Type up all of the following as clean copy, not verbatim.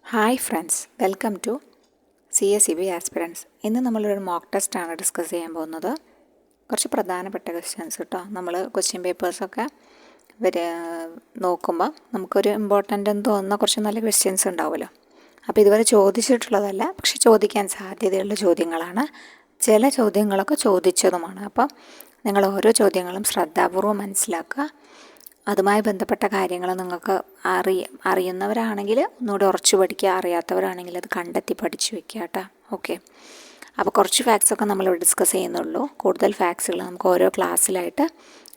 Hi friends, welcome to CSEB aspirants. ഇന്ന് നമ്മളൊരു mock ടെസ്റ്റാണ് ഡിസ്കസ് ചെയ്യാൻ പോകുന്നത്. കുറച്ച് പ്രധാനപ്പെട്ട ക്വസ്റ്റ്യൻസ് കേട്ടോ. നമ്മൾ ക്വസ്റ്റ്യൻ പേപ്പേഴ്സൊക്കെ നോക്കുമ്പോൾ നമുക്കൊരു ഇമ്പോർട്ടൻ്റ് എന്ന് തോന്നുന്ന കുറച്ച് നല്ല ക്വസ്റ്റ്യൻസ് ഉണ്ടാവുമല്ലോ. അപ്പോൾ ഇതുവരെ ചോദിച്ചിട്ടുള്ളതല്ല, പക്ഷെ ചോദിക്കാൻ സാധ്യതയുള്ള ചോദ്യങ്ങളാണ്. ചില ചോദ്യങ്ങളൊക്കെ ചോദിച്ചതുമാണ്. അപ്പം നിങ്ങൾ ഓരോ ചോദ്യങ്ങളും ശ്രദ്ധാപൂർവ്വം മനസ്സിലാക്കുക. അതുമായി ബന്ധപ്പെട്ട കാര്യങ്ങൾ നിങ്ങൾക്ക് അറിയുന്നവരാണെങ്കിൽ ഒന്നുകൂടി ഉറച്ചു പഠിക്കുക, അറിയാത്തവരാണെങ്കിൽ അത് കണ്ടെത്തി പഠിച്ചു വെക്കുക കേട്ടോ. ഓക്കെ, അപ്പോൾ കുറച്ച് ഫാക്ട്സൊക്കെ നമ്മൾ ഡിസ്കസ് ചെയ്യുന്നുള്ളൂ. കൂടുതൽ ഫാക്ട്സുകൾ നമുക്ക് ഓരോ ക്ലാസ്സിലായിട്ട്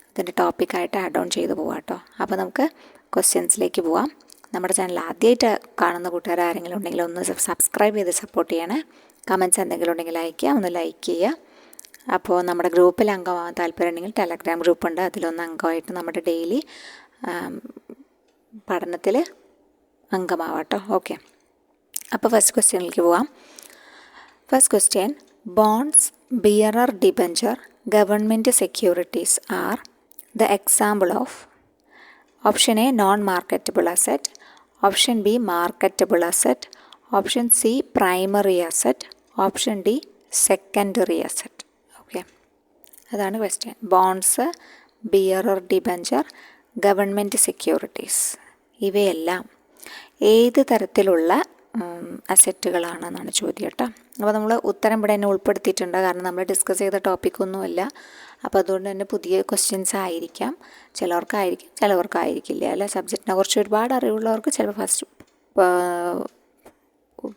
അതിൻ്റെ ടോപ്പിക്കായിട്ട് ആഡ് ഓൺ ചെയ്ത് പോകാം കേട്ടോ. അപ്പോൾ നമുക്ക് ക്വസ്റ്റ്യൻസിലേക്ക് പോവാം. നമ്മുടെ ചാനൽ ആദ്യമായിട്ട് കാണുന്ന കൂട്ടുകാർ ആരെങ്കിലും ഉണ്ടെങ്കിൽ ഒന്ന് സബ്സ്ക്രൈബ് ചെയ്ത് സപ്പോർട്ട് ചെയ്യണേ. കമൻറ്റ്സ് എന്തെങ്കിലും ഉണ്ടെങ്കിൽ ഒന്ന് ലൈക്ക് ചെയ്യുക. അപ്പോൾ നമ്മുടെ ഗ്രൂപ്പിൽ അംഗമാകാൻ താല്പര്യമുണ്ടെങ്കിൽ ടെലഗ്രാം ഗ്രൂപ്പുണ്ട്, അതിലൊന്ന് അംഗമായിട്ട് നമ്മുടെ ഡെയിലി പഠനത്തിൽ അംഗമാവാട്ടോ. ഓക്കെ, അപ്പോൾ ഫസ്റ്റ് ക്വസ്റ്റ്യനിലേക്ക് പോവാം. First question: bonds, bearer debenture, government securities are the example of option A non marketable asset, option B marketable asset, option C primary asset, option D secondary asset. Okay, അതാണ് question. Bonds, bearer debenture, government securities, ഇവയെല്ലാം ഏത് തരത്തിലുള്ള അസറ്റുകളാണെന്നാണ് ചോദ്യം കേട്ടോ. അപ്പോൾ നമ്മൾ ഉത്തരം ഇവിടെ തന്നെ ഉൾപ്പെടുത്തിയിട്ടുണ്ട്, കാരണം നമ്മൾ ഡിസ്കസ് ചെയ്ത ടോപ്പിക്കൊന്നുമല്ല. അപ്പോൾ അതുകൊണ്ട് തന്നെ പുതിയ ക്വസ്റ്റ്യൻസ് ആയിരിക്കാം. ചിലവർക്കായിരിക്കില്ല. അല്ല, സബ്ജക്റ്റിനെ കുറിച്ച് ഒരുപാട് അറിവുള്ളവർക്ക് ചിലപ്പോൾ ഫസ്റ്റ്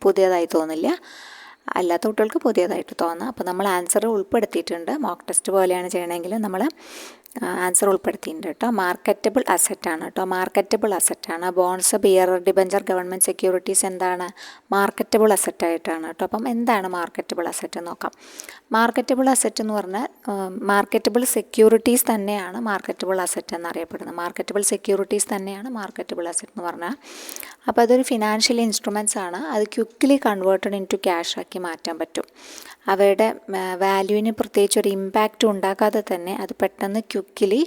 പുതിയതായി തോന്നില്ല, അല്ലാത്ത കുട്ടികൾക്ക് പുതിയതായിട്ട് തോന്നാം. അപ്പോൾ നമ്മൾ ആൻസർ ഉൾപ്പെടുത്തിയിട്ടുണ്ട്. മോക്ക് ടെസ്റ്റ് പോലെയാണ് ചെയ്യണമെങ്കിൽ നമ്മൾ ആൻസർ ഉൾപ്പെടുത്തിയിട്ടുണ്ട് കേട്ടോ. മാർക്കറ്റബിൾ അസറ്റാണ് കേട്ടോ, മാർക്കറ്റബിൾ അസറ്റാണ്. Bonds, bearer debenture, government securities എന്താണ്? മാർക്കറ്റബിൾ അസറ്റായിട്ടാണ് കേട്ടോ. അപ്പം എന്താണ് മാർക്കറ്റബിൾ അസറ്റ് നോക്കാം. മാർക്കറ്റബിൾ അസറ്റ് എന്ന് പറഞ്ഞാൽ മാർക്കറ്റബിൾ സെക്യൂരിറ്റീസ് തന്നെയാണ് മാർക്കറ്റബിൾ അസറ്റ് എന്നറിയപ്പെടുന്നത്. മാർക്കറ്റബിൾ സെക്യൂരിറ്റീസ് തന്നെയാണ് മാർക്കറ്റബിൾ അസറ്റ് എന്ന് പറഞ്ഞാൽ. അപ്പോൾ അതൊരു ഫിനാൻഷ്യൽ ഇൻസ്ട്രുമെൻറ്റ്സ് ആണ്. അത് quickly converted in to cash ആക്കി മാറ്റാൻ പറ്റും. അവയുടെ വാല്യൂവിന് പ്രത്യേകിച്ച് ഒരു ഇമ്പാക്റ്റ് ഉണ്ടാക്കാതെ തന്നെ അത് പെട്ടെന്ന് quickly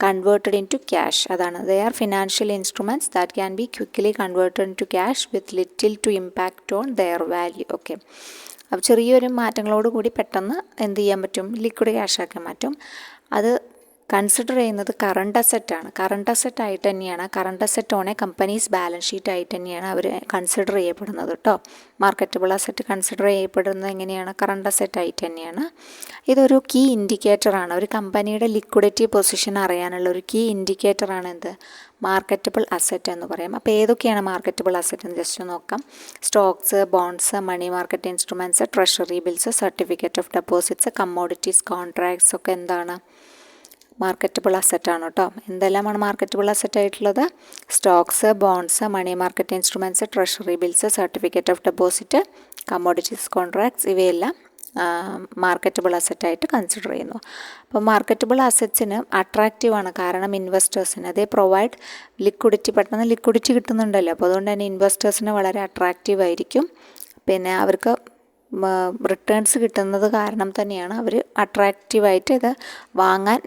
converted in to cash. അതാണ് they are financial instruments that can be quickly converted in to cash with little to impact on their value. Okay, അപ്പോൾ ചെറിയൊരു മാറ്റങ്ങളോട് കൂടി പെട്ടെന്ന് എന്ത് ചെയ്യാൻ പറ്റും? ലിക്വിഡ് ക്യാഷ് ആക്കാൻ പറ്റും. അത് കൺസിഡർ ചെയ്യുന്നത് കറണ്ട് അസറ്റാണ്. കറണ്ട് അസറ്റ് ആയിട്ട് തന്നെയാണ്, current asset on a company's balance sheet ആയിട്ട് തന്നെയാണ് അവർ കൺസിഡർ ചെയ്യപ്പെടുന്നത് കേട്ടോ. മാർക്കറ്റബിൾ അസറ്റ് കൺസിഡർ ചെയ്യപ്പെടുന്നത് എങ്ങനെയാണ്? കറണ്ട് അസറ്റ് ആയിട്ട് തന്നെയാണ്. ഇതൊരു കീ ഇൻഡിക്കേറ്ററാണ്. ഒരു കമ്പനിയുടെ ലിക്വിഡിറ്റി പൊസിഷൻ അറിയാനുള്ള ഒരു കീ ഇൻഡിക്കേറ്ററാണ് എന്ത്? മാർക്കറ്റബിൾ അസറ്റ് എന്ന് പറയും. അപ്പോൾ ഏതൊക്കെയാണ് മാർക്കറ്റബിൾ അസറ്റ് എന്ന് ജസ്റ്റ് നോക്കാം. Stocks, bonds, money market instruments, treasury bills, certificate of deposits, commodities, contracts ഒക്കെ എന്താണ്? മാർക്കറ്റബിൾ അസറ്റാണ് കേട്ടോ. എന്തെല്ലാമാണ് മാർക്കറ്റബിൾ അസറ്റ് ആയിട്ടുള്ളത്? Stocks, bonds, money market instruments, treasury bills, certificate of deposit, commodities, contracts, ഇവയെല്ലാം മാർക്കറ്റബിൾ അസറ്റായിട്ട് കൺസിഡർ ചെയ്യുന്നു. അപ്പോൾ മാർക്കറ്റബിൾ അസറ്റ്സിന് അട്രാക്റ്റീവാണ്, കാരണം ഇൻവെസ്റ്റേഴ്സിന് അതേ പ്രൊവൈഡ് ലിക്വിഡിറ്റി, പെട്ടെന്ന് ലിക്വിഡിറ്റി കിട്ടുന്നുണ്ടല്ലോ. അപ്പോൾ അതുകൊണ്ട് തന്നെ ഇൻവെസ്റ്റേഴ്സിന് വളരെ അട്രാക്റ്റീവ് ആയിരിക്കും. പിന്നെ അവർക്ക് റിട്ടേൺസ് കിട്ടുന്നത് കാരണം തന്നെയാണ് അവർ അട്രാക്റ്റീവായിട്ട് ഇത് വാങ്ങാൻ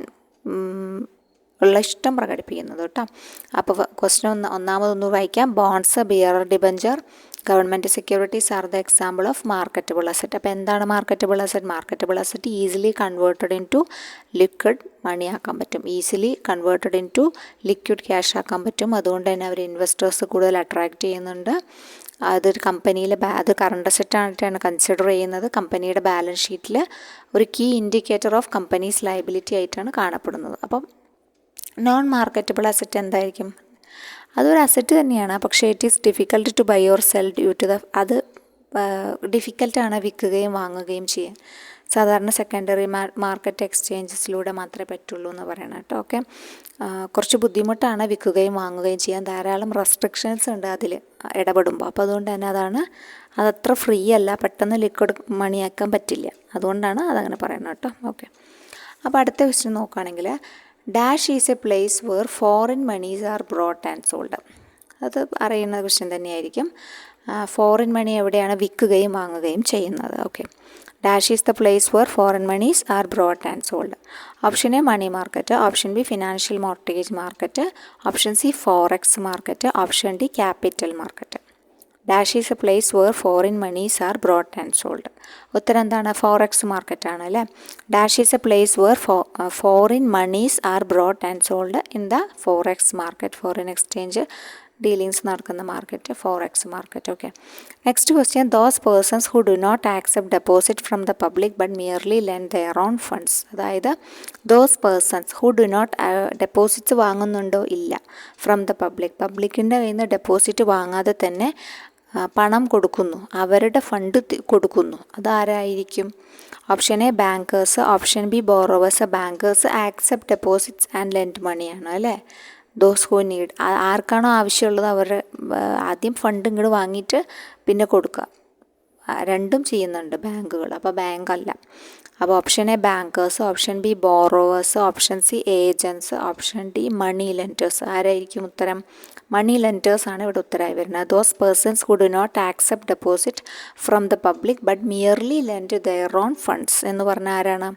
ഉള്ള ഇഷ്ടം പ്രകടിപ്പിക്കുന്നത് കേട്ടോ. അപ്പോൾ ക്വസ്റ്റ്യൻ ഒന്നാമതൊന്ന് വായിക്കാം. Bonds, bearer debenture, government securities are the example of marketable asset. അപ്പോൾ എന്താണ് marketable asset? Marketable asset easily converted in to liquid money ആക്കാൻ പറ്റും, easily converted in to liquid cash ആക്കാൻ പറ്റും. അതുകൊണ്ട് തന്നെ അവർ ഇൻവെസ്റ്റേഴ്സ് കൂടുതൽ അട്രാക്റ്റ് ചെയ്യുന്നുണ്ട്. അതൊരു കമ്പനിയിലെ അത് കറണ്ട് അസറ്റായിട്ടാണ് കൺസിഡർ ചെയ്യുന്നത്. കമ്പനിയുടെ ബാലൻസ് ഷീറ്റിൽ ഒരു key indicator of company's liability ആയിട്ടാണ് കാണപ്പെടുന്നത്. അപ്പം നോൺ മാർക്കറ്റബിൾ അസറ്റ് എന്തായിരിക്കും? അതൊരു അസറ്റ് തന്നെയാണ്, പക്ഷേ it is difficult to buy or sell due to അത് ഡിഫിക്കൽട്ടാണ് വിൽക്കുകയും വാങ്ങുകയും ചെയ്യാൻ. സാധാരണ സെക്കൻഡറി മാർക്കറ്റ് എക്സ്ചേഞ്ചസിലൂടെ മാത്രമേ പറ്റുള്ളൂ എന്ന് പറയണം കേട്ടോ. ഓക്കെ, കുറച്ച് ബുദ്ധിമുട്ടാണ് വിൽക്കുകയും വാങ്ങുകയും ചെയ്യാൻ. ധാരാളം റെസ്ട്രിക്ഷൻസ് ഉണ്ട് അതിൽ ഇടപെടുമ്പോൾ. അപ്പോൾ അതുകൊണ്ട് തന്നെ അതത്ര ഫ്രീ അല്ല, പെട്ടെന്ന് ലിക്വിഡ് മണിയാക്കാൻ പറ്റില്ല. അതുകൊണ്ടാണ് അതങ്ങനെ പറയുന്നത് കേട്ടോ. ഓക്കെ, അപ്പോൾ അടുത്ത ക്വസ്റ്റ്യൻ നോക്കുകയാണെങ്കിൽ dash is a place where foreign monies are brought and sold. അത് അറിയുന്ന ക്വസ്റ്റ്യൻ തന്നെയായിരിക്കും. ഫോറിൻ മണി എവിടെയാണ് വിൽക്കുകയും വാങ്ങുകയും ചെയ്യുന്നത്? Okay, dash is the place where foreign monies are brought and sold. Option A money market, option B financial mortgage market, option C forex market, option D capital market. Dash is a place where foreign monies are brought and sold. ഉത്തരം എന്താണ്? Forex മാർക്കറ്റാണ് അല്ലേ. Dash is a place where foreign monies are brought and sold in the forex market. Foreign exchange dealings നടക്കുന്ന market forex market. Okay. Next question, those persons who do not accept deposit from the public but merely lend their own funds. അതായത് those persons who do not deposits വാങ്ങുന്നുണ്ടോ? ഇല്ല. From the public, പബ്ലിക്കിൻ്റെ കയ്യിൽ നിന്ന് deposit വാങ്ങാതെ തന്നെ പണം കൊടുക്കുന്നു, അവരുടെ ഫണ്ട് കൊടുക്കുന്നു. അതാരായിരിക്കും? Option A bankers, option B borrowers. Bankers accept deposits and lend മണിയാണ് അല്ലേ. ദോസ് ഹു നീഡ്, ആർക്കാണോ ആവശ്യമുള്ളത് അവർ ആദ്യം ഫണ്ട് ഇങ്ങോട്ട് വാങ്ങിയിട്ട് പിന്നെ കൊടുക്കുക. രണ്ടും ചെയ്യുന്നുണ്ട് ബാങ്കുകൾ. അപ്പോൾ ബാങ്ക് അല്ല. അപ്പോൾ option A bankers, option B borrowers, option C agents, option D money lenders. ആരായിരിക്കും ഉത്തരം? മണി ലെൻഡേഴ്സ് ആണ് ഇവിടെ ഉത്തരമായി വരുന്നത്. Those persons who do not accept deposit from the public but merely lend their own funds എന്ന് പറഞ്ഞാൽ ആരാണ്?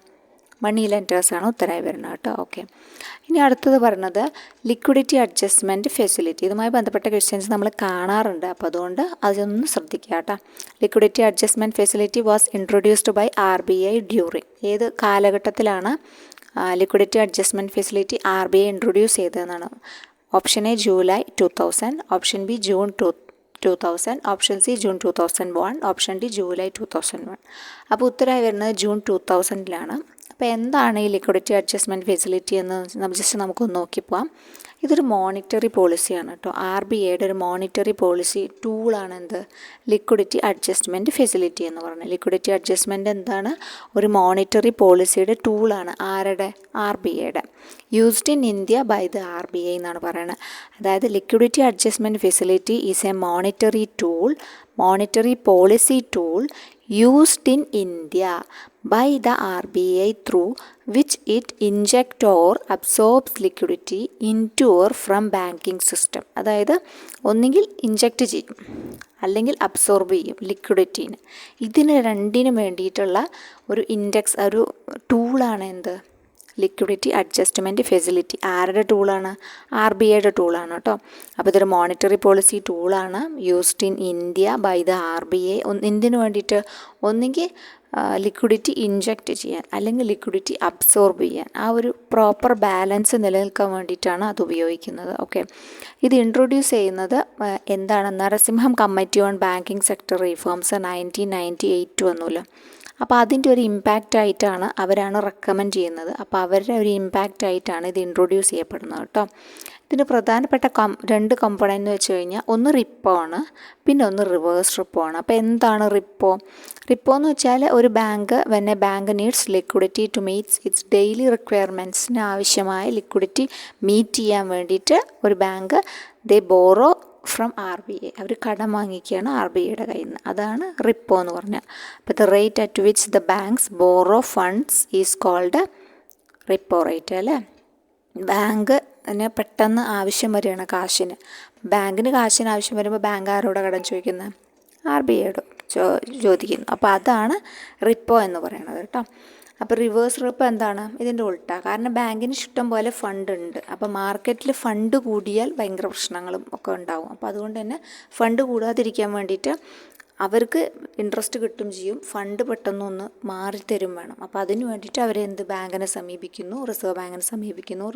മണി ലെൻഡേഴ്സാണ് ഉത്തരമായി വരുന്നത് കേട്ടോ. ഓക്കെ. ഇനി അടുത്തത് പറയുന്നത് ലിക്വിഡിറ്റി അഡ്ജസ്റ്റ്മെൻറ്റ് ഫെസിലിറ്റി. ഇതുമായി ബന്ധപ്പെട്ട ക്വസ്റ്റ്യൻസ് നമ്മൾ കാണാറുണ്ട്, അപ്പോൾ അതുകൊണ്ട് അതൊന്ന് ശ്രദ്ധിക്കുക കേട്ടോ. Liquidity adjustment facility was introduced by RBI during. ഏത് കാലഘട്ടത്തിലാണ് liquidity adjustment facility RBI introduce ചെയ്തതെന്നാണ്? Option A July 2000, option B June 2000, option C June 2001, option D July 2001. അപ്പോൾ ഉത്തരമായി വരുന്നത് ജൂൺ 2000-ലാണ്. അപ്പോൾ എന്താണ് ഈ ലിക്വിഡിറ്റി അഡ്ജസ്റ്റ്മെൻറ്റ് ഫെസിലിറ്റി എന്ന് നമുക്കൊന്ന് നോക്കിപ്പോവാം. ഇതൊരു മോണിറ്ററി പോളിസിയാണ് കേട്ടോ. RBIയുടെ ഒരു മോണിറ്ററി പോളിസി ടൂളാണ് എന്ത്? ലിക്വിഡിറ്റി അഡ്ജസ്റ്റ്മെൻറ്റ് ഫെസിലിറ്റി എന്ന് പറയുന്നത്. ലിക്വിഡിറ്റി അഡ്ജസ്റ്റ്മെൻറ്റ് എന്താണ്? ഒരു മോണിറ്ററി പോളിസിയുടെ ടൂളാണ്. ആരുടെ? RBIയുടെ. Used in India by the RBI എന്നാണ് പറയുന്നത്. അതായത് liquidity adjustment facility is a monetary policy tool used in India by the RBI through which it injects or absorbs liquidity into or from banking system. അതായത് ഒന്നുകിൽ inject ചെയ്യും അല്ലെങ്കിൽ absorb ചെയ്യും ലിക്വിഡിറ്റീന്. ഇതിന് രണ്ടിനും വേണ്ടിയിട്ടുള്ള ഒരു ടൂളാണ് എന്ത്? Liquidity adjustment facility. ആരുടെ ടൂളാണ്? RBIയുടെ ടൂളാണ് കേട്ടോ. അപ്പോൾ ഇതൊരു മോണിറ്ററി പോളിസി ടൂളാണ്. Used in India by the RBI. എന്തിനു വേണ്ടിയിട്ട്? ഒന്നുകിൽ ലിക്വിഡിറ്റി ഇൻജെക്റ്റ് ചെയ്യാൻ അല്ലെങ്കിൽ ലിക്വിഡിറ്റി അബ്സോർബ് ചെയ്യാൻ. ആ ഒരു പ്രോപ്പർ ബാലൻസ് നിലനിൽക്കാൻ വേണ്ടിയിട്ടാണ് അത് ഉപയോഗിക്കുന്നത്. ഓക്കെ. ഇത് ഇൻട്രൊഡ്യൂസ് ചെയ്യുന്നത് എന്താണ്? Narasimham committee on banking sector reforms 1998 വന്നല്ലോ. അപ്പോൾ അതിൻ്റെ ഒരു ഇമ്പാക്റ്റ് ആയിട്ടാണ് അവരാണ് റെക്കമെൻഡ് ചെയ്യുന്നത്. അപ്പോൾ അവരുടെ ഒരു ഇമ്പാക്റ്റ് ആയിട്ടാണ് ഇത് ഇൻട്രൊഡ്യൂസ് ചെയ്യപ്പെടുന്നത് കേട്ടോ. ഇതിന് പ്രധാനപ്പെട്ട രണ്ട് കമ്പോണൻ്റ് എന്ന് വെച്ച് കഴിഞ്ഞാൽ ഒന്ന് റിപ്പോ ആണ്, പിന്നെ ഒന്ന് റിവേഴ്സ് റിപ്പോ ആണ്. അപ്പോൾ എന്താണ് റിപ്പോ? റിപ്പോ എന്ന് വെച്ചാൽ ഒരു bank bank needs liquidity to meets its daily റിക്വയർമെൻറ്റ്സിന് ആവശ്യമായ ലിക്വിഡിറ്റി മീറ്റ് ചെയ്യാൻ വേണ്ടിയിട്ട് ഒരു ബാങ്ക് ബോറോ ഫ്രം RBI. അവർ കടം വാങ്ങിക്കുകയാണ് RBIയുടെ കയ്യിൽ നിന്ന്. അതാണ് റിപ്പോ എന്ന് പറഞ്ഞാൽ. അപ്പോൾ the rate at which the banks borrow funds is called repo rate അല്ലേ. ബാങ്കിന് പെട്ടെന്ന് ആവശ്യം വരികയാണ് കാശിന്. ബാങ്കിന് കാശിന് ആവശ്യം വരുമ്പോൾ ബാങ്ക് ആരോടെ കടം ചോദിക്കുന്നത്? RBIയോട് ചോദിക്കുന്നു. അപ്പോൾ അതാണ് റിപ്പോ എന്ന് പറയുന്നത് കേട്ടോ. അപ്പോൾ റിവേഴ്സ് റിപ്പോ എന്താണ്? ഇതിൻ്റെ ഉൾട്ടാ. കാരണം ബാങ്കിന് ഇഷ്ടം പോലെ ഫണ്ട് ഉണ്ട്. അപ്പോൾ മാർക്കറ്റിൽ ഫണ്ട് കൂടിയാൽ ഭയങ്കര പ്രശ്നങ്ങളും ഒക്കെ ഉണ്ടാവും. അപ്പോൾ അതുകൊണ്ട് തന്നെ ഫണ്ട് കൂടാതിരിക്കാൻ വേണ്ടിയിട്ട് അവർക്ക് ഇൻട്രസ്റ്റ് കിട്ടും ചെയ്യും, ഫണ്ട് പെട്ടെന്നൊന്ന് മാറിത്തരും വേണം. അപ്പോൾ അതിന് വേണ്ടിയിട്ട് ബാങ്കിനെ സമീപിക്കുന്നു, റിസർവ് ബാങ്കിനെ സമീപിക്കുന്നു.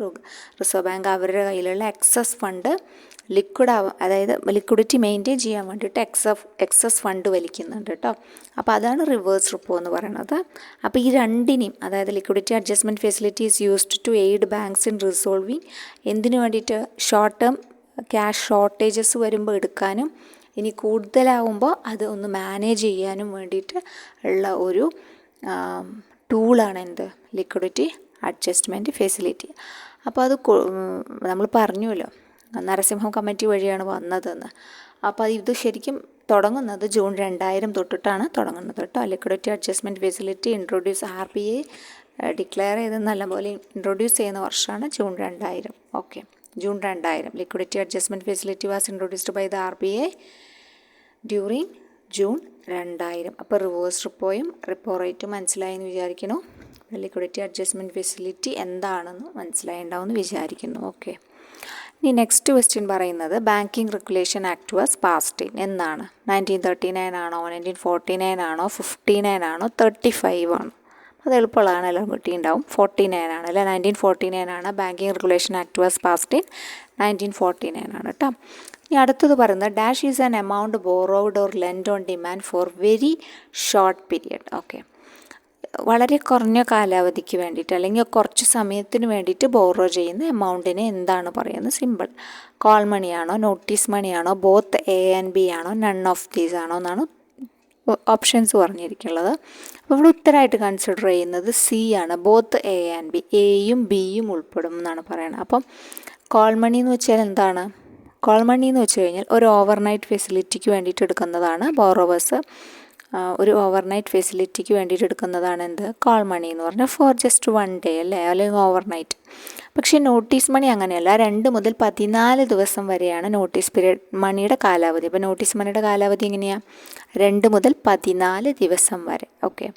റിസർവ് ബാങ്ക് അവരുടെ കയ്യിലുള്ള എക്സസ് ഫണ്ട് അതായത് ലിക്വിഡിറ്റി മെയിൻറ്റെയിൻ ചെയ്യാൻ വേണ്ടിയിട്ട് എക്സസ് ഫണ്ട് വലിക്കുന്നുണ്ട് കേട്ടോ. അപ്പോൾ അതാണ് റിവേഴ്സ് റിപ്പോ എന്ന് പറയുന്നത്. അപ്പോൾ ഈ രണ്ടിനെയും, അതായത് liquidity adjustment facility is used to aid banks in resolving. എന്തിനു വേണ്ടിയിട്ട്? ഷോർട്ട് ടേം ക്യാഷ് ഷോർട്ടേജസ് വരുമ്പോൾ എടുക്കാനും ഇനി കൂടുതലാവുമ്പോൾ അത് ഒന്ന് മാനേജ് ചെയ്യാനും വേണ്ടിയിട്ട് ഉള്ള ഒരു ടൂളാണ് എന്ത്? Liquidity adjustment facility. അപ്പോൾ അത് നമ്മൾ പറഞ്ഞുവല്ലോ നരസിംഹം കമ്മിറ്റി വഴിയാണ് വന്നതെന്ന്. അപ്പോൾ ഇത് ശരിക്കും തുടങ്ങുന്നത് ജൂൺ 2000 തൊട്ടിട്ടാണ് തുടങ്ങുന്നത് കേട്ടോ. Liquidity adjustment facility RBI declare ചെയ്ത് നല്ലപോലെ ഇൻട്രൊഡ്യൂസ് ചെയ്യുന്ന വർഷമാണ് June 2000. Okay, June 2000 liquidity adjustment facility was introduced by the RBI during June 2000. അപ്പോൾ റിവേഴ്സ് റിപ്പോയും റിപ്പോ റേറ്റും മനസ്സിലായെന്ന് വിചാരിക്കുന്നു. ലിക്വിഡിറ്റി അഡ്ജസ്റ്റ്മെൻറ്റ് ഫെസിലിറ്റി എന്താണെന്ന് മനസ്സിലായിട്ടുണ്ടാവുമെന്ന് വിചാരിക്കുന്നു. ഓക്കെ, ഇനി നെക്സ്റ്റ് ക്വസ്റ്റ്യൻ പറയുന്നത് banking regulation act was passed in എന്നാണ്? 1939 ആണോ, 1949 ആണോ, 59 ആണോ, 35 ആണോ? അത് എളുപ്പമുള്ളതാണ്, എല്ലാം കിട്ടിയിട്ടുണ്ടാവും. 49 ആണ് അല്ലേ, 1949 ആണ്. Banking regulation act was passed in 1949 ആണ് കേട്ടോ. ഇനി അടുത്തത് പറയുന്നത് dash is an amount borrowed or lent on demand for very short period. Okay, വളരെ കുറഞ്ഞ കാലാവധിക്ക് വേണ്ടിയിട്ട് അല്ലെങ്കിൽ കുറച്ച് സമയത്തിന് വേണ്ടിയിട്ട് ബോറോ ചെയ്യുന്ന എമൗണ്ടിനെ എന്താണ് പറയുന്നത്? സിമ്പിൾ. കോൾ മണിയാണോ, നോട്ടീസ് മണിയാണോ, ബോത്ത് എ ആൻഡ് ബി ആണോ, നൺ ഓഫ് ദീസ് ആണോ എന്നാണ് ഓപ്ഷൻസ് പറഞ്ഞിരിക്കുന്നത്. അപ്പോൾ ഇവിടെ ഉത്തരമായിട്ട് കൺസിഡർ ചെയ്യുന്നത് സി ആണ്, ബോത്ത് എ ആൻഡ് ബി, എയും ബിയും ഉൾപ്പെടും എന്നാണ് പറയുന്നത്. അപ്പം കോൾ മണി എന്ന് വെച്ചാൽ എന്താണ്? കോൾ മണി എന്ന് വെച്ച് കഴിഞ്ഞാൽ ഒരു ഓവർനൈറ്റ് ഫെസിലിറ്റിക്ക് വേണ്ടിയിട്ട് എടുക്കുന്നതാണ് ബോറോവേഴ്സ്. ഒരു ഓവർനൈറ്റ് ഫെസിലിറ്റിക്ക് വേണ്ടിയിട്ട് എടുക്കുന്നതാണ് എന്ത്? കോൾ മണി എന്ന് പറഞ്ഞാൽ ഫോർ ജസ്റ്റ് 1 ഡേ അല്ലേ, അല്ലെങ്കിൽ ഓവർനൈറ്റ്. പക്ഷേ നോട്ടീസ് മണി അങ്ങനെയല്ല, 2 മുതൽ 14 ദിവസം വരെയാണ് നോട്ടീസ് പീരീഡ് മണിയുടെ കാലാവധി. അപ്പോൾ നോട്ടീസ് മണിയുടെ കാലാവധി എങ്ങനെയാണ്? 2 മുതൽ 14 ദിവസം വരെ. ഓക്കെ,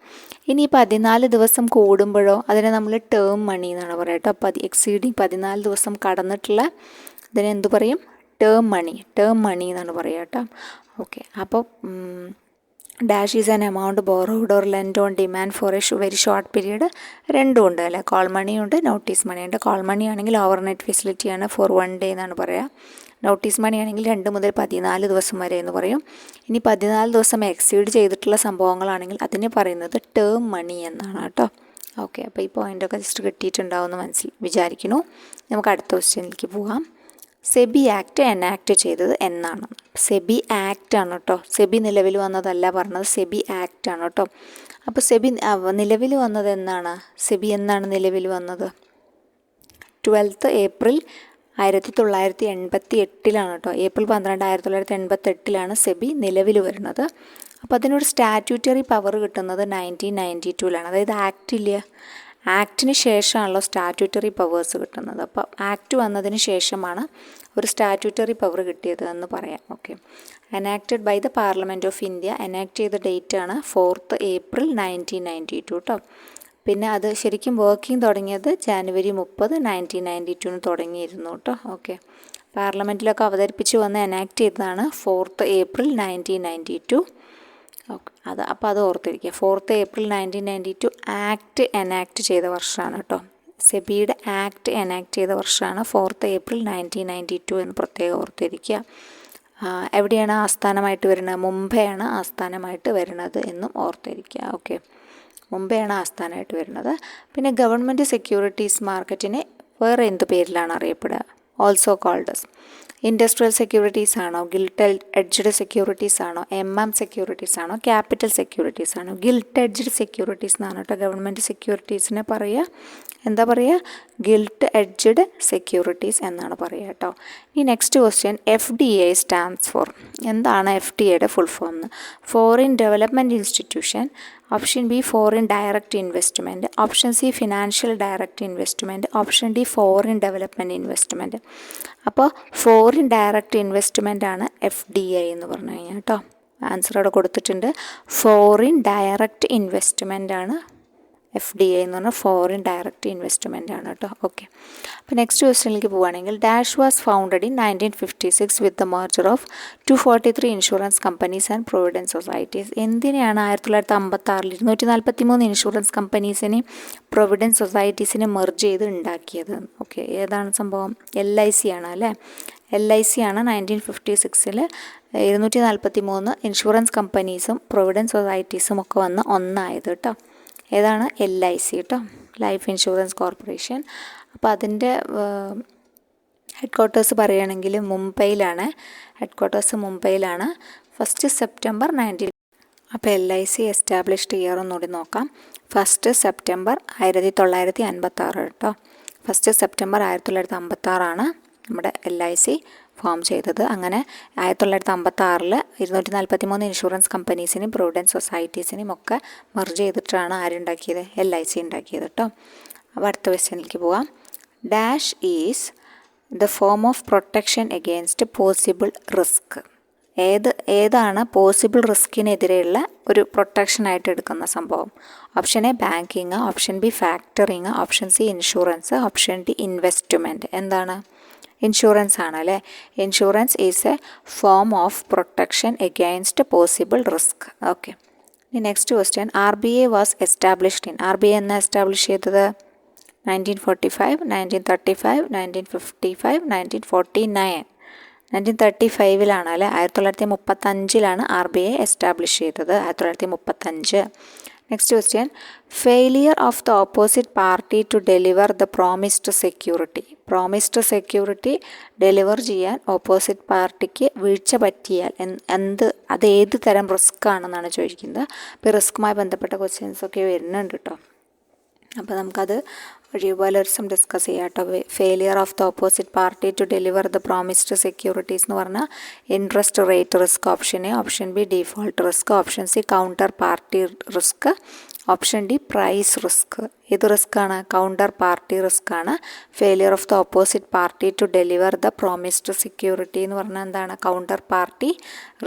ഇനി 14 ദിവസം കൂടുമ്പോഴോ അതിനെ നമ്മൾ ടേം മണി എന്നാണ് പറയുക കേട്ടോ. എക്സീഡിങ് 14 ദിവസം കടന്നിട്ടുള്ള ഇതിനെ എന്ത് പറയും? ടേം മണി എന്നാണ് പറയുക കേട്ടോ. ഓക്കെ, അപ്പോൾ dash is an amount borrowed or lent on demand for A very short period. രണ്ടും ഉണ്ട് അല്ലേ, കോൾ മണിയുണ്ട്, നോട്ടീസ് മണിയുണ്ട്. കോൾ മണി ആണെങ്കിൽ ഓവർനൈറ്റ് ഫെസിലിറ്റിയാണ്, ഫോർ 1 ഡേ എന്നാണ് പറയുക. നോട്ടീസ് മണി ആണെങ്കിൽ 2 മുതൽ 14 ദിവസം വരെ എന്ന് പറയും. ഇനി 14 ദിവസം എക്സീഡ് ചെയ്തിട്ടുള്ള സംഭവങ്ങളാണെങ്കിൽ അതിനെ പറയുന്നത് ടേം മണി എന്നാണ് കേട്ടോ. ഓക്കെ, അപ്പോൾ ഈ പോയിൻ്റൊക്കെ ജസ്റ്റ് കിട്ടിയിട്ടുണ്ടാവുമെന്ന് വിചാരിക്കുന്നു. നമുക്ക് അടുത്ത ക്വസ്റ്റ്യനിലേക്ക് പോകാം. സെബി ആക്ട് എനാക്ട് ചെയ്തത് എന്നാണ്? സെബി ആക്ട് ആണ് കേട്ടോ, സെബി നിലവിൽ വന്നതല്ല പറഞ്ഞത്, സെബി ആക്ട് ആണ് കേട്ടോ. അപ്പോൾ സെബി നിലവിൽ വന്നത് എന്നാണ്? സെബി എന്നാണ് നിലവിൽ വന്നത്? 12 ഏപ്രിൽ 1988 കേട്ടോ. ഏപ്രിൽ 12 1988 സെബി നിലവിൽ വരുന്നത്. അപ്പോൾ അതിനൊരു സ്റ്റാറ്റ്യൂട്ടറി പവർ കിട്ടുന്നത് 1992 അതായത് ആക്ട് ഇല്ല, ആക്ടിന് ശേഷമാണല്ലോ സ്റ്റാറ്റ്യൂട്ടറി പവേഴ്സ് കിട്ടുന്നത്. അപ്പോൾ ആക്ട് വന്നതിന് ശേഷമാണ് ഒരു സ്റ്റാറ്റ്യൂട്ടറി പവർ കിട്ടിയത് എന്ന് പറയാം. Okay, enacted by the parliament of India. Enact ചെയ്ത ഡേറ്റ് ആണ് 4 ഏപ്രിൽ 1992 കേട്ടോ. പിന്നെ അത് ശരിക്കും വർക്കിംഗ് തുടങ്ങിയത് ജനുവരി 30, 1992 തുടങ്ങിയിരുന്നു കേട്ടോ. ഓക്കെ, പാർലമെൻറ്റിലൊക്കെ അവതരിപ്പിച്ച് വന്ന് എനാക്ട് ചെയ്തതാണ് 4 ഏപ്രിൽ 1992. ഓക്കെ, അപ്പോൾ അത് ഓർത്തിരിക്കുക. 4 ഏപ്രിൽ 1992 ആക്ട് എനാക്ട് ചെയ്ത വർഷമാണ് കേട്ടോ. സെബിയുടെ ആക്ട് എനാക്ട് ചെയ്ത വർഷമാണ് 4 ഏപ്രിൽ 1992 എന്ന് പ്രത്യേകം ഓർത്തിരിക്കുക. എവിടെയാണ് ആസ്ഥാനമായിട്ട് വരുന്നത്? മുംബൈയാണ് ആസ്ഥാനമായിട്ട് വരുന്നത് എന്നും ഓർത്തിരിക്കുക. ഓക്കെ, മുംബൈയാണ് ആസ്ഥാനമായിട്ട് വരുന്നത്. പിന്നെ ഗവൺമെൻറ് സെക്യൂരിറ്റീസ് മാർക്കറ്റിനെ വേറെ എന്ത് പേരിലാണ് അറിയപ്പെടുക? ഓൾസോ കോൾഡസ് ഇൻഡസ്ട്രിയൽ സെക്യൂരിറ്റീസ് ആണോ, ഗിൽട്ട് എഡ്ജ്ഡ് സെക്യൂരിറ്റീസ് ആണോ, സെക്യൂരിറ്റീസ് ആണോ, ക്യാപിറ്റൽ സെക്യൂരിറ്റീസ് ആണോ? ഗിൽട്ട് എഡ്ജ്ഡ് സെക്യൂരിറ്റീസ് എന്നാണ് കേട്ടോ ഗവൺമെൻറ് സെക്യൂരിറ്റീസിനെ പറയുക. എന്താ പറയുക? ഗിൽട്ട് എഡ്ജ്ഡ് സെക്യൂരിറ്റീസ് എന്നാണ് പറയുക കേട്ടോ. ഇനി next question, FDA stands for. എന്താണ് FDA full form? Foreign development institution. Option B foreign direct investment. Option C financial direct investment. Option D foreign development investment. അപ്പോൾ ഫോറിൻ ഡയറക്റ്റ് ഇൻവെസ്റ്റ്മെൻ്റ് ആണ് FDA എന്ന് പറഞ്ഞു കഴിഞ്ഞാൽ കേട്ടോ. ആൻസർ അവിടെ കൊടുത്തിട്ടുണ്ട്. Foreign direct investment ആണ് FDA എന്ന് പറഞ്ഞാൽ ഫോറിൻ ഡയറക്റ്റ് ഇൻവെസ്റ്റ്മെൻ്റ് ആണ് കേട്ടോ. ഓക്കെ, അപ്പോൾ നെക്സ്റ്റ് ക്വസ്റ്റ്യനിലേക്ക് പോവുകയാണെങ്കിൽ dash was founded in 1956 with the merger of 243 insurance companies and provident societies. എന്തിനെയാണ് 1956 243 ഇൻഷുറൻസ് കമ്പനീസിനെയും പ്രൊവിഡൻറ്റ് സൊസൈറ്റീസിനെ മെർജ് ചെയ്ത് ഉണ്ടാക്കിയത്? ഓക്കെ, ഏതാണ് സംഭവം? LIC ആണ് അല്ലേ. LIC ആണ് 1956 243 ഇൻഷുറൻസ് കമ്പനീസും പ്രൊവിഡൻറ്റ് സൊസൈറ്റീസും ഒക്കെ വന്ന് ഒന്നായത് കേട്ടോ. ഏതാണ്? LIC കേട്ടോ, ലൈഫ് ഇൻഷുറൻസ് കോർപ്പറേഷൻ. അപ്പോൾ അതിൻ്റെ ഹെഡ് ക്വാർട്ടേഴ്സ് പറയുകയാണെങ്കിൽ മുംബൈയിലാണ്. ഹെഡ് ക്വാർട്ടേഴ്സ് മുംബൈയിലാണ്. 1 സെപ്റ്റംബർ 19. അപ്പോൾ LIC എസ്റ്റാബ്ലിഷ്ഡ് ഇയർ ഒന്നുകൂടി നോക്കാം. 1 സെപ്റ്റംബർ 1956 കേട്ടോ. 1 സെപ്റ്റംബർ 1956 നമ്മുടെ LIC ഫോം ചെയ്തത്. അങ്ങനെ 1956 243 ഇൻഷുറൻസ് കമ്പനീസിനെയും പ്രൊവിഡൻറ്റ് സൊസൈറ്റീസിനെയും ഒക്കെ മെർജ് ചെയ്തിട്ടാണ് ആരുണ്ടാക്കിയത്? LIC ഉണ്ടാക്കിയത് കേട്ടോ. അപ്പോൾ അടുത്ത ക്വസ്റ്റ്യനിലേക്ക് പോവാം. Dash is the form of protection against possible risk. ഏതാണ് പോസിബിൾ റിസ്കിനെതിരെയുള്ള ഒരു പ്രൊട്ടക്ഷനായിട്ട് എടുക്കുന്ന സംഭവം? Option A banking, option B factoring, option C insurance, option D investment. എന്താണ്? ഇൻഷുറൻസ് ആണ് അല്ലേ. Insurance is A form of protection against possible risk. Okay. Next question, RBI was established in. RBI എന്നാ establish ചെയ്തത്? 1945, 1935, 1955, 1949. 1935 അല്ലേ. 1935 RBI establish ചെയ്തത്. 1935. Next question, failure of the opposite party to deliver the promised security. Promised security deliver ചെയ്യാൻ opposite പാർട്ടിക്ക് വീഴ്ച പറ്റിയാൽ അത് ഏത് തരം റിസ്ക് ആണെന്നാണ് ചോദിക്കുന്നത്. അപ്പോൾ റിസ്ക്കുമായി ബന്ധപ്പെട്ട ക്വസ്റ്റ്യൻസൊക്കെ വരുന്നുണ്ട് കേട്ടോ. അപ്പോൾ നമുക്കത് ഒഴിവുപോലെ ഒരു ദിവസം ഡിസ്കസ് ചെയ്യാം കേട്ടോ. Failure of the opposite party to deliver the promised securities എന്ന് പറഞ്ഞാൽ interest rate risk, option A. Option B default risk. Option C counter party risk. Option D price risk. ഏത് റിസ്ക് ആണ്? കൗണ്ടർ പാർട്ടി റിസ്ക് ആണ്. Failure of the opposite party to deliver the promised security എന്ന് പറഞ്ഞാൽ എന്താണ്? Counter party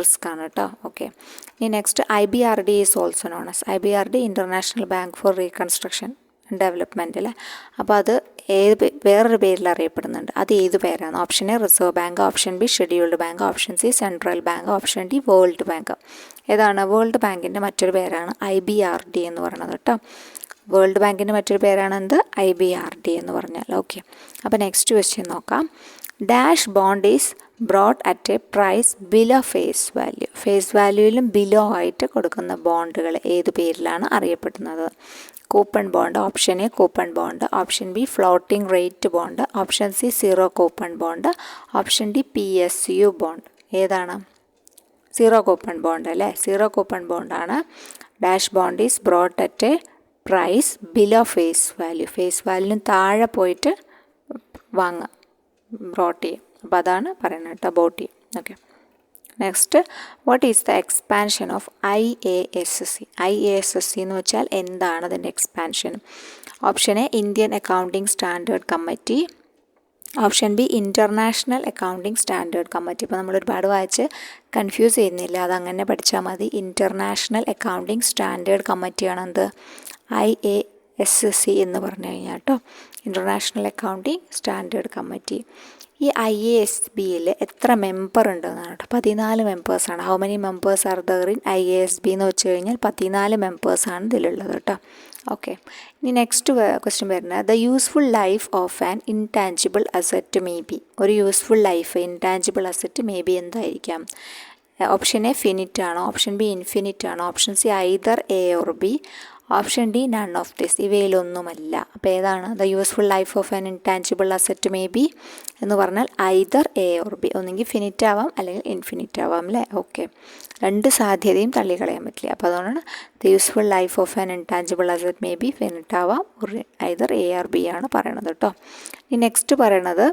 risk ആണ് കേട്ടോ. Okay. ഇനി next, IBRD is also known as. IBRD international bank for reconstruction development അല്ലേ. അപ്പോൾ അത് വേറൊരു പേരിൽ അറിയപ്പെടുന്നുണ്ട്. അത് ഏത് പേരാണ്? Option A reserve bank. Option B scheduled bank. Option C central bank. Option D world bank. ഏതാണ്? വേൾഡ് ബാങ്കിൻ്റെ മറ്റൊരു പേരാണ് IBRD എന്ന് പറയുന്നത് കേട്ടോ. വേൾഡ് ബാങ്കിൻ്റെ മറ്റൊരു പേരാണ് എന്ത്? IBRD എന്ന് പറഞ്ഞാൽ. ഓക്കെ. അപ്പോൾ നെക്സ്റ്റ് ക്വസ്റ്റ്യൻ നോക്കാം. Dash bond is brought at a price below face value. Face വാല്യൂവിലും ബിലോ ആയിട്ട് കൊടുക്കുന്ന ബോണ്ടുകൾ ഏത് പേരിലാണ് അറിയപ്പെടുന്നത്? Coupon bond. Option A coupon bond. Option B floating rate bond. Option C zero coupon bond. Option D PSU bond. ഏതാണ്? Zero coupon bond അല്ലേ. Zero coupon ബോണ്ടാണ്. Dash bond is brought at a price below face value. Face വാല്യൂവിന് താഴെ പോയിട്ട് വാങ്ങുക, brought ചെയ്യും. അപ്പോൾ അതാണ് പറയുന്നത് കേട്ടോ, ബോട്ട് ചെയ്യും. Okay. Next, what is the expansion of IASC? IASC എന്ന് വെച്ചാൽ എന്താണ് അതിൻ്റെ expansion? Option A Indian accounting standard committee. Option B international accounting standard committee. ഇപ്പോൾ നമ്മൾ ഒരുപാട് വായിച്ച് കൺഫ്യൂസ് ചെയ്യുന്നില്ല, അതങ്ങനെ പഠിച്ചാൽ മതി. ഇൻ്റർനാഷണൽ അക്കൗണ്ടിംഗ് സ്റ്റാൻഡേർഡ് കമ്മിറ്റിയാണ് എന്ത്? IASC എന്ന് പറഞ്ഞു കഴിഞ്ഞാൽ കേട്ടോ, ഇൻ്റർനാഷണൽ അക്കൗണ്ടിംഗ് സ്റ്റാൻഡേർഡ് കമ്മിറ്റി. ഈ IASBയിൽ എത്ര മെമ്പർ ഉണ്ടെന്നാണ് കേട്ടോ? 14 മെമ്പേഴ്സാണ്. How many members are there in IASB എന്ന് വെച്ച് കഴിഞ്ഞാൽ 14 മെമ്പേഴ്സാണ് ഇതിലുള്ളത് കേട്ടോ. ഓക്കെ. ഇനി നെക്സ്റ്റ് ക്വസ്റ്റ്യൻ വരുന്നത്, the useful life of an intangible asset may be. ഒരു useful life intangible asset may be എന്തായിരിക്കാം? ഓപ്ഷൻ എ ഫിനിറ്റ് ആണോ? ഓപ്ഷൻ ബി ഇൻഫിനിറ്റ് ആണോ? Option C either A or B. Option D none of this. ഇവയിലൊന്നുമല്ല. അപ്പോൾ ഏതാണ്? The useful life of an intangible asset may be എന്ന് പറഞ്ഞാൽ either A or B. ഒന്നെങ്കിൽ finite ആവാം അല്ലെങ്കിൽ ഇൻഫിനിറ്റ് ആവാം അല്ലേ. ഓക്കെ. രണ്ട് സാധ്യതയും തള്ളിക്കളയാൻ പറ്റില്ല. അപ്പോൾ അതുകൊണ്ടാണ് the useful life of an intangible asset may be finite ആവാം, ഐദർ A or B ആണ് പറയണത് കേട്ടോ. ഇനി നെക്സ്റ്റ് പറയണത്,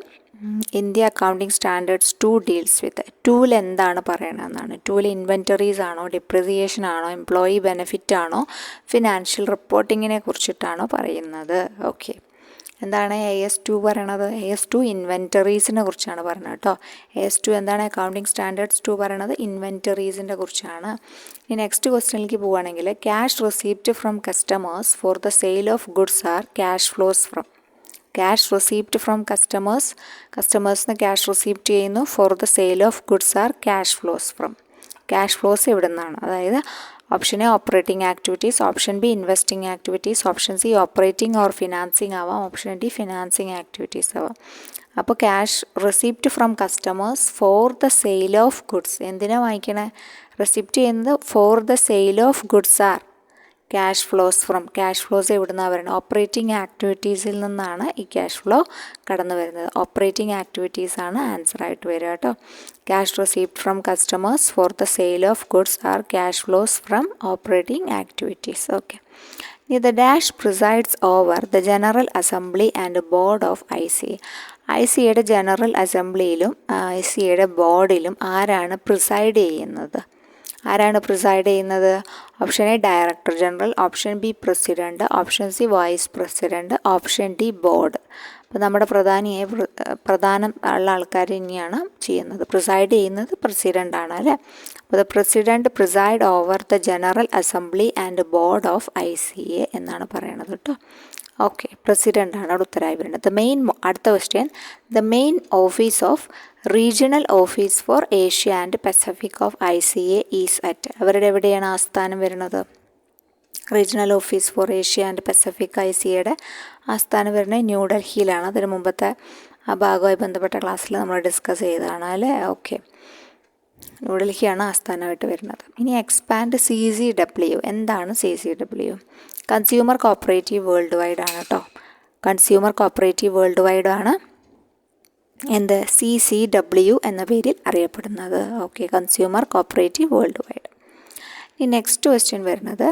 India accounting standards 2 deals with. 2ൽ എന്താണ് പറയണതെന്നാണ്. 2ൽ ഇൻവെൻറ്ററീസ് ആണോ, ഡിപ്രിസിയേഷൻ ആണോ, എംപ്ലോയി ബെനിഫിറ്റ് ആണോ, ഫിനാൻഷ്യൽ റിപ്പോർട്ടിങ്ങിനെ കുറിച്ചിട്ടാണോ പറയുന്നത്? ഓക്കെ. എന്താണ് AS2 പറയണത്? AS2 ഇൻവെൻറ്ററീസിനെ കുറിച്ചാണ് പറയുന്നത് കേട്ടോ. AS2 എന്താണ്? അക്കൗണ്ടിംഗ് സ്റ്റാൻഡേർഡ്സ് 2 പറയണത് ഇൻവെൻറ്ററീസിൻ്റെ കുറിച്ചാണ്. ഇനി നെക്സ്റ്റ് ക്വസ്റ്റ്യനിലേക്ക് പോവുകയാണെങ്കിൽ, cash receipt from customers for the sale of goods are cash flows from. Cash receipt from കസ്റ്റമേഴ്സിന് ക്യാഷ് റിസീപ്റ്റ് ചെയ്യുന്നു. For the sale of goods are cash flows from. Cash flows എവിടെ നിന്നാണ്? അതായത് option A operating activities. Option B investing activities. Option C operating or financing ആവാം. Option D financing activities ആവാം. അപ്പോൾ cash receipt from customers for the sale of goods. എന്തിനാണ് വാങ്ങിക്കണേ? Receipt ചെയ്യുന്നത് for the sale of goods are cash flows from. Cash flows എവിടെ നിന്നാണ് വരുന്നത്? Operating ആക്ടിവിറ്റീസിൽ നിന്നാണ് ഈ ക്യാഷ് ഫ്ലോ കടന്നു വരുന്നത്. ഓപ്പറേറ്റിംഗ് ആക്ടിവിറ്റീസാണ് ആൻസറായിട്ട് വരിക കേട്ടോ. Cash receipt from customers for the sale of goods are cash flows from operating activities. Okay. The dash presides over the general assembly and board of ICA. ICAയുടെ general അസംബ്ലിയിലും ICAയുടെ ബോർഡിലും ആരാണ് പ്രിസൈഡ് ചെയ്യുന്നത്? ആരാണ് പ്രിസൈഡ് ചെയ്യുന്നത്? Option A director general. Option B president. Option C vice president. Option D board. അപ്പോൾ നമ്മുടെ പ്രധാനം ഉള്ള ആൾക്കാർ തന്നെയാണ് ചെയ്യുന്നത്. പ്രിസൈഡ് ചെയ്യുന്നത് പ്രസിഡൻ്റാണ് അല്ലേ. അപ്പോൾ the president പ്രിസൈഡ് over the general assembly and board of ICA എന്നാണ് പറയണത് കേട്ടോ. ഓക്കെ, പ്രസിഡൻ്റാണ് അവിടെ ഉത്തരമായി വരുന്നത്. അടുത്ത question, the main office of regional office for Asia and Pacific of ICA is at. അവരുടെ എവിടെയാണ് ആസ്ഥാനം വരുന്നത്? Regional office for Asia and Pacific ICAയുടെ ആസ്ഥാനം വരുന്നത് ന്യൂഡൽഹിയിലാണ്. അതിന് മുമ്പത്തെ ആ ഭാഗവുമായി ബന്ധപ്പെട്ട ക്ലാസ്സിൽ നമ്മൾ ഡിസ്കസ് ചെയ്തതാണ് അല്ലേ? ഓക്കെ, ന്യൂഡൽഹിയാണ് ആസ്ഥാനമായിട്ട് വരുന്നത്. ഇനി എക്സ്പാൻഡ് CCW. എന്താണ് CCW? Consumer cooperative world wide ആണ് കേട്ടോ. കൺസ്യൂമർ കോപ്പറേറ്റീവ് വേൾഡ് വൈഡ് ആണ് എന്ത് CCW എന്ന പേരിൽ അറിയപ്പെടുന്നത്. Okay, consumer cooperative world wide. ഇനി നെക്സ്റ്റ് ക്വസ്റ്റ്യൻ വരുന്നത്,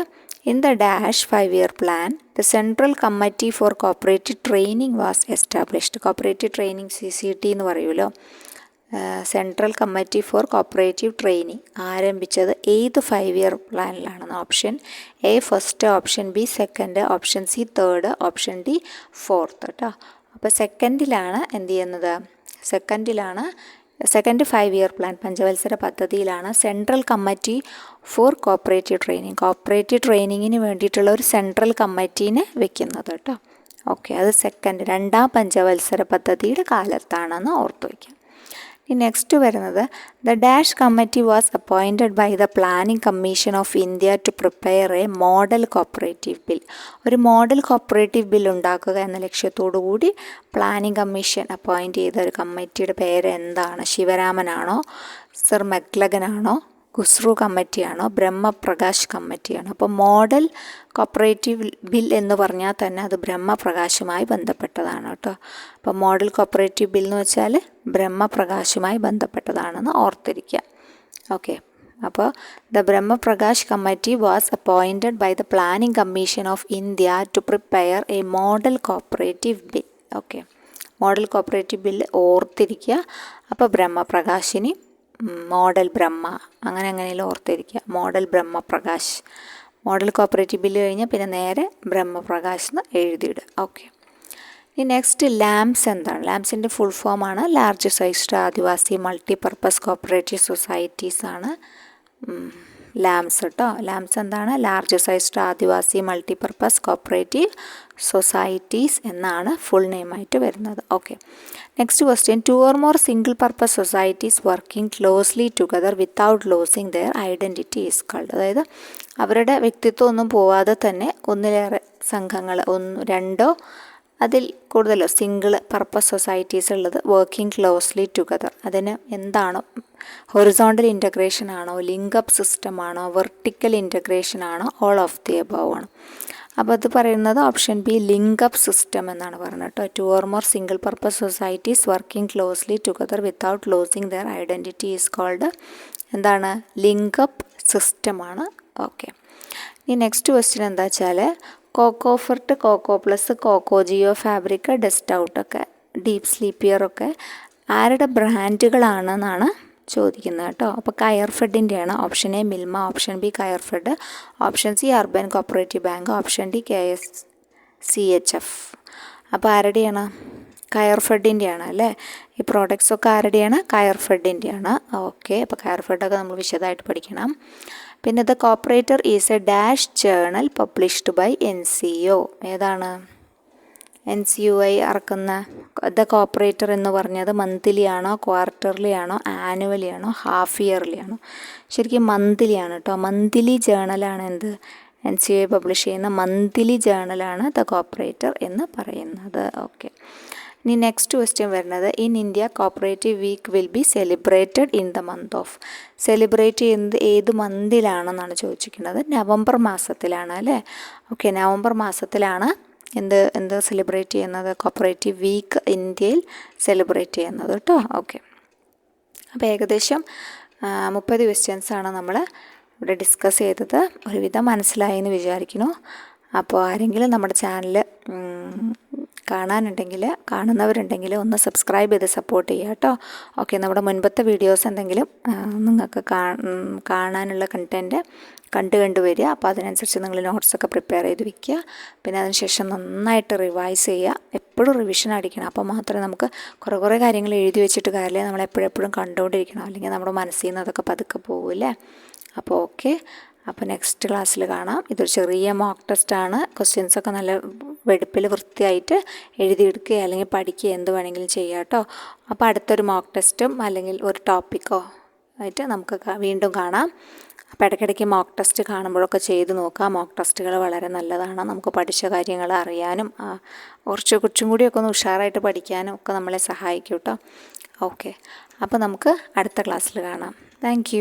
in the dash 5-year plan the central committee for cooperative training was established. Cooperative training CCT എന്ന് പറയുമല്ലോ. Central committee for cooperative training ആരംഭിച്ചത് ഏത് 5-year പ്ലാനിലാണെന്ന്? Option A first, option B second, option C third, option D fourth കേട്ടോ. അപ്പോൾ സെക്കൻഡിലാണ് എന്ത് ചെയ്യുന്നത്? സെക്കൻഡ് 5-year പ്ലാൻ, പഞ്ചവത്സര പദ്ധതിയിലാണ് സെൻട്രൽ കമ്മിറ്റി ഫോർ കോപ്പറേറ്റീവ് ട്രെയിനിങ്ങിന് വേണ്ടിയിട്ടുള്ള ഒരു സെൻട്രൽ കമ്മിറ്റീനെ വെക്കുന്നത് കേട്ടോ. ഓക്കെ, അത് രണ്ടാം പഞ്ചവത്സര പദ്ധതിയുടെ കാലത്താണെന്ന് ഓർത്തു വയ്ക്കാം. നെക്സ്റ്റ് വരുന്നത്, the dash committee was appointed by the planning commission of India to prepare a model cooperative bill. ഒരു മോഡൽ കോപ്പറേറ്റീവ് ബിൽ ഉണ്ടാക്കുക എന്ന ലക്ഷ്യത്തോടു കൂടി പ്ലാനിംഗ് കമ്മീഷൻ അപ്പോയിൻറ്റ് ചെയ്ത ഒരു കമ്മിറ്റിയുടെ പേര് എന്താണ്? ശിവരാമനാണോ, സർ മെക്ലഗനാണോ, ഖുസ്രു കമ്മിറ്റിയാണോ, ബ്രഹ്മപ്രകാശ് കമ്മിറ്റിയാണോ? അപ്പോൾ മോഡൽ കോപ്പറേറ്റീവ് ബിൽ എന്ന് പറഞ്ഞാൽ തന്നെ അത് ബ്രഹ്മപ്രകാശുമായി ബന്ധപ്പെട്ടതാണ് കേട്ടോ. അപ്പോൾ മോഡൽ കോപ്പറേറ്റീവ് ബിൽ എന്ന് വെച്ചാൽ ബ്രഹ്മപ്രകാശുമായി ബന്ധപ്പെട്ടതാണെന്ന് ഓർത്തിരിക്കുക. ഓക്കെ, അപ്പോൾ the Brahm Prakash committee was appointed by the planning commission of India to prepare a model cooperative bill. Okay, model cooperative bill ഓർത്തിരിക്കുക. അപ്പോൾ ബ്രഹ്മപ്രകാശിനി മോഡൽ ബ്രഹ്മ, അങ്ങനെയെങ്കിലും ഓർത്തിരിക്കുക. Model Brahm Prakash, model cooperative bill കഴിഞ്ഞാൽ പിന്നെ നേരെ ബ്രഹ്മപ്രകാശ് എന്ന് എഴുതിയിടുക. ഓക്കെ, ഇനി നെക്സ്റ്റ് ലാംസ് എന്താണ്? ലാംസിൻ്റെ ഫുൾ ഫോമാണ് large sized Adivasi multipurpose cooperative societies ആണ് ലാംസ് കേട്ടോ. ലാംസ് എന്താണ്? Large sized Adivasi multipurpose cooperative societies എന്നാണ് ഫുൾ നെയിമായിട്ട് വരുന്നത്. Okay, next question, 2 or more single purpose societies working closely together without losing their identity is called. അതായത് അവരുടെ വ്യക്തിത്വം ഒന്നും പോവാതെ തന്നെ ഒന്നിലേറെ സംഘങ്ങൾ, രണ്ടോ അതിൽ കൂടുതലോ സിംഗിൾ പർപ്പസ് സൊസൈറ്റീസ് ഉള്ളത് വർക്കിംഗ് ക്ലോസ്ലി ടുഗദർ. അതിന് എന്താണ്? ഹൊറിസോണ്ടൽ ഇൻ്റഗ്രേഷൻ ആണോ, ലിങ്കപ്പ് സിസ്റ്റം ആണോ, വെർട്ടിക്കൽ ഇൻ്റഗ്രേഷൻ ആണോ, ഓൾ ഓഫ് ദി എബവ് ആണ്? അപ്പോൾ അത് പറയുന്നത് ഓപ്ഷൻ ബി ലിങ്കപ്പ് സിസ്റ്റം എന്നാണ് പറയുന്നത് കേട്ടോ. 2 or more single purpose societies working closely together without losing their identity is called എന്താണ്? ലിങ്കപ്പ് സിസ്റ്റമാണ്. ഓക്കെ, ഈ നെക്സ്റ്റ് ക്വസ്റ്റ്യൻ എന്താ വെച്ചാൽ, Cocofort, Coco plus, Coco geo fabric, dust ഔട്ടൊക്കെ, ഡീപ്പ് സ്ലീപ്പിയറൊക്കെ ആരുടെ ബ്രാൻഡുകളാണെന്നാണ് ചോദിക്കുന്നത് കേട്ടോ. അപ്പോൾ കയർഫെഡിൻ്റെയാണ്. Option A Milma, option B Coirfed, option C urban cooperative bank, option D KSCHF. അപ്പോൾ ആരുടെയാണ്? കയർഫെഡിൻ്റെയാണ് അല്ലേ. ഈ പ്രോഡക്റ്റ്സ് ഒക്കെ ആരുടെയാണ്? കയർഫെഡിൻ്റെയാണ്. ഓക്കെ, അപ്പോൾ കയർഫെഡൊക്കെ നമ്മൾ വിശദമായിട്ട് പഠിക്കണം. പിന്നെ the cooperator is a dash journal published by NCO. ഏതാണ്? NCOI ഇറക്കുന്ന ദ കോപ്പറേറ്റർ എന്ന് പറഞ്ഞത് മന്ത്ലി ആണോ, ക്വാർട്ടർലി ആണോ, ആനുവലി ആണോ, ഹാഫ് ഇയർലി ആണോ? ശരിക്കും മന്ത്ലി ആണ് കേട്ടോ. മന്ത്ലി ജേണലാണ് എന്ത്? NCOI പബ്ലിഷ് ചെയ്യുന്ന മന്ത്ലി ജേണലാണ് ദ കോപ്പറേറ്റർ എന്ന് പറയുന്നത്. ഓക്കെ, ഇനി നെക്സ്റ്റ് ക്വസ്റ്റ്യൻ വരുന്നത്, in India cooperative week will be celebrated in the month of. Celebrate ചെയ്യുന്നത് ഏത് മന്തിലാണെന്നാണ് ചോദിച്ചിരിക്കുന്നത്. നവംബർ മാസത്തിലാണ് അല്ലേ. ഓക്കെ, നവംബർ മാസത്തിലാണ് എന്ത് സെലിബ്രേറ്റ് ചെയ്യുന്നത്? കോപ്പറേറ്റീവ് വീക്ക് ഇന്ത്യയിൽ സെലിബ്രേറ്റ് ചെയ്യുന്നത് കേട്ടോ. ഓക്കെ, അപ്പോൾ ഏകദേശം 30 ക്വസ്റ്റ്യൻസാണ് നമ്മൾ ഇവിടെ ഡിസ്കസ് ചെയ്തത്. ഒരുവിധം മനസ്സിലായി എന്ന് വിചാരിക്കുന്നു. അപ്പോൾ ആരെങ്കിലും നമ്മുടെ ചാനൽ കാണുന്നവരുണ്ടെങ്കിൽ ഒന്ന് സബ്സ്ക്രൈബ് ചെയ്ത് സപ്പോർട്ട് ചെയ്യുക കേട്ടോ. ഓക്കെ, നമ്മുടെ മുൻപത്തെ വീഡിയോസ് എന്തെങ്കിലും നിങ്ങൾക്ക് കാണാനുള്ള കണ്ടൻറ്റ് കണ്ടു വരിക. അപ്പോൾ അതിനനുസരിച്ച് നിങ്ങൾ നോട്ട്സൊക്കെ പ്രിപ്പയർ ചെയ്ത് വയ്ക്കുക. പിന്നെ അതിനുശേഷം നന്നായിട്ട് റിവൈസ് ചെയ്യുക. എപ്പോഴും റിവിഷൻ അടിക്കണം. അപ്പോൾ മാത്രമേ നമുക്ക് കുറേ കാര്യങ്ങൾ എഴുതി വെച്ചിട്ട് കാര്യമില്ല, നമ്മൾ എപ്പോഴും കണ്ടുകൊണ്ടിരിക്കണം. അല്ലെങ്കിൽ നമ്മുടെ മനസ്സിൽ നിന്ന് അതൊക്കെ പതുക്കെ പോകില്ലേ. അപ്പോൾ ഓക്കെ, അപ്പോൾ നെക്സ്റ്റ് ക്ലാസ്സിൽ കാണാം. ഇതൊരു ചെറിയ മോക്ക് ടെസ്റ്റാണ്. ക്വസ്റ്റ്യൻസൊക്കെ നല്ല വെടുപ്പിൽ വൃത്തിയായിട്ട് എഴുതിയെടുക്കുക അല്ലെങ്കിൽ പഠിക്കുക എന്ത് വേണമെങ്കിലും ചെയ്യാം കേട്ടോ. അപ്പോൾ അടുത്തൊരു മോക്ക് ടെസ്റ്റും അല്ലെങ്കിൽ ഒരു ടോപ്പിക്കോ ആയിട്ട് നമുക്ക് വീണ്ടും കാണാം. അപ്പോൾ ഇടയ്ക്കിടയ്ക്ക് മോക്ക് ടെസ്റ്റ് കാണുമ്പോഴൊക്കെ ചെയ്ത് നോക്കുക. മോക്ക് ടെസ്റ്റുകൾ വളരെ നല്ലതാണ്. നമുക്ക് പഠിച്ച കാര്യങ്ങൾ അറിയാനും കുറച്ചും കൂടിയൊക്കെ ഒന്ന് ഉഷാറായിട്ട് പഠിക്കാനും ഒക്കെ നമ്മളെ സഹായിക്കും കേട്ടോ. ഓക്കെ, അപ്പോൾ നമുക്ക് അടുത്ത ക്ലാസ്സിൽ കാണാം. താങ്ക്